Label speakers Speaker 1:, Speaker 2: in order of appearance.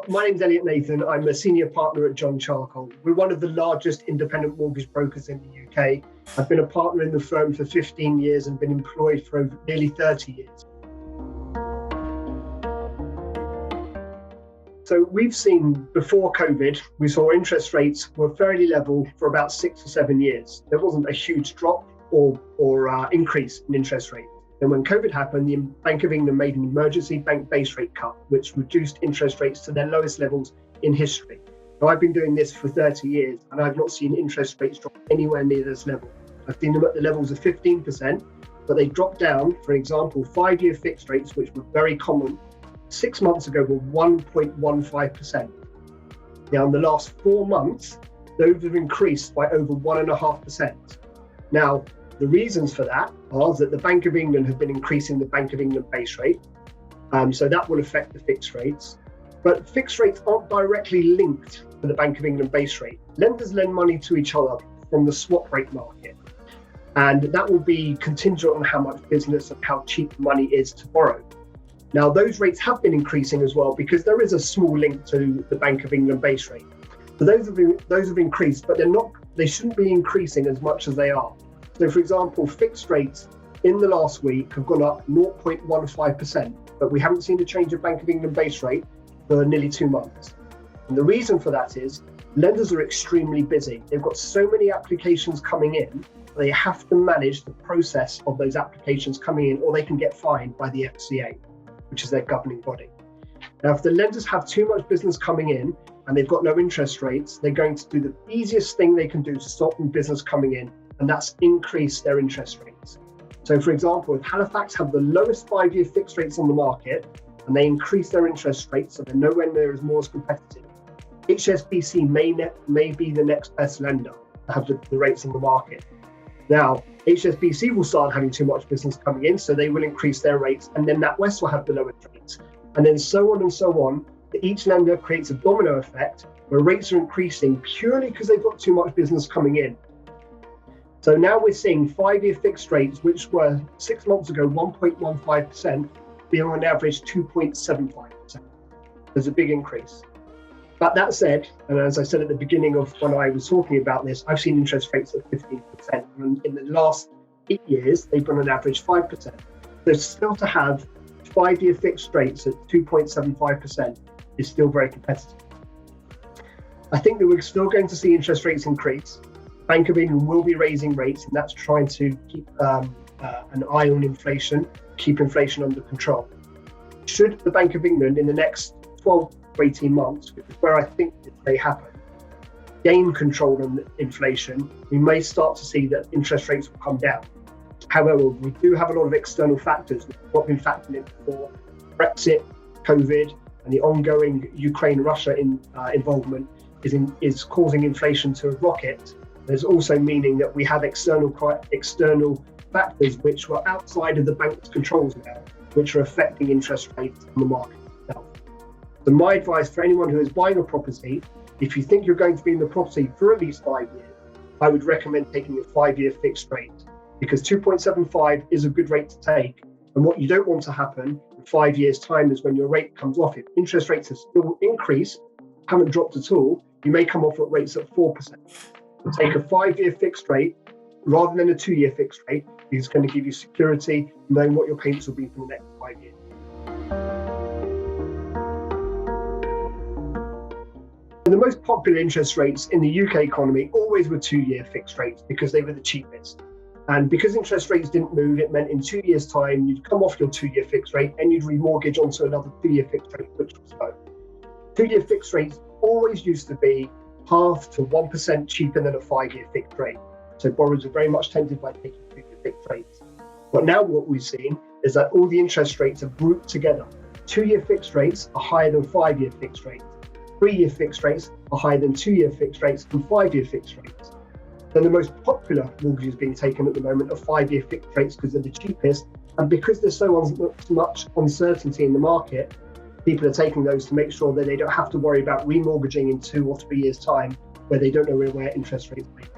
Speaker 1: my name's Elliot Nathan. I'm a senior partner at John Charcoal. We're one of the largest independent mortgage brokers in the UK. I've been a partner in the firm for 15 years and been employed for nearly 30 years. So we've seen before COVID, we saw interest rates were fairly level for about 6 or 7 years. There wasn't a huge drop or increase in interest rates. And when COVID happened, the Bank of England made an emergency bank base rate cut, which reduced interest rates to their lowest levels in history. Now, I've been doing this for 30 years, and I've not seen interest rates drop anywhere near this level. I've seen them at the levels of 15%, but they dropped down. For example, 5-year fixed rates, which were very common 6 months ago, were 1.15%. Now, in the last 4 months, those have increased by over 1.5%. Now, the reasons for that are that the Bank of England have been increasing the Bank of England base rate, so that will affect the fixed rates. But fixed rates aren't directly linked to the Bank of England base rate. Lenders lend money to each other from the swap rate market, and that will be contingent on how much business and how cheap money is to borrow. Now, those rates have been increasing as well because there is a small link to the Bank of England base rate. So those have increased, but they shouldn't be increasing as much as they are. So, for example, fixed rates in the last week have gone up 0.15%, but we haven't seen a change of Bank of England base rate for nearly 2 months. And the reason for that is lenders are extremely busy. They've got so many applications coming in, they have to manage the process of those applications coming in, or they can get fined by the FCA, which is their governing body. Now, if the lenders have too much business coming in and they've got no interest rates, they're going to do the easiest thing they can do to stop business coming in, and that's increase their interest rates. So, for example, if Halifax have the lowest 5-year fixed rates on the market and they increase their interest rates so they're nowhere near as more as competitive, HSBC may be the next best lender to have the rates on the market. Now, HSBC will start having too much business coming in, so they will increase their rates, and then NatWest will have the lowest rates. And then so on and so on. Each lender creates a domino effect where rates are increasing purely because they've got too much business coming in. So now we're seeing 5-year fixed rates, which were 6 months ago 1.15%, being on average 2.75%. There's a big increase. But that said, and as I said at the beginning of when I was talking about this, I've seen interest rates at 15%. And in the last 8 years, they've been on average 5%. So still to have 5-year fixed rates at 2.75% is still very competitive. I think that we're still going to see interest rates increase. Bank of England will be raising rates, and that's trying to keep an eye on inflation, keep inflation under control. Should the Bank of England in the next 12 to 18 months, which is where I think it may happen, gain control on inflation, we may start to see that interest rates will come down. However, we do have a lot of external factors, which have not been factored in before. Brexit, COVID, and the ongoing Ukraine-Russia involvement is causing inflation to rocket. There's also meaning that we have external factors which were outside of the bank's controls now, which are affecting interest rates on the market itself. So my advice for anyone who is buying a property, if you think you're going to be in the property for at least 5 years, I would recommend taking a 5-year fixed rate, because 2.75 is a good rate to take. And what you don't want to happen in 5 years' time is when your rate comes off. If interest rates have still increased, haven't dropped at all, you may come off at rates at 4%. Take a 5-year fixed rate rather than a 2-year fixed rate, because it's going to give you security, knowing what your payments will be for the next 5 years. And the most popular interest rates in the UK economy always were 2-year fixed rates because they were the cheapest. And because interest rates didn't move, it meant in 2 years' time, you'd come off your 2-year fixed rate and you'd remortgage onto another 2-year fixed rate, which was low. 2-year fixed rates always used to be 0.5% to 1% cheaper than a 5-year fixed rate. So borrowers are very much tempted by taking 2-year fixed rates. But now what we've seen is that all the interest rates are grouped together. 2-year fixed rates are higher than 5-year fixed rates. 3-year fixed rates are higher than 2-year fixed rates and 5-year fixed rates. Then the most popular mortgages being taken at the moment are 5-year fixed rates because they're the cheapest. And because there's so much uncertainty in the market, people are taking those to make sure that they don't have to worry about remortgaging in 2 or 3 years' time, where they don't know where interest rates may be.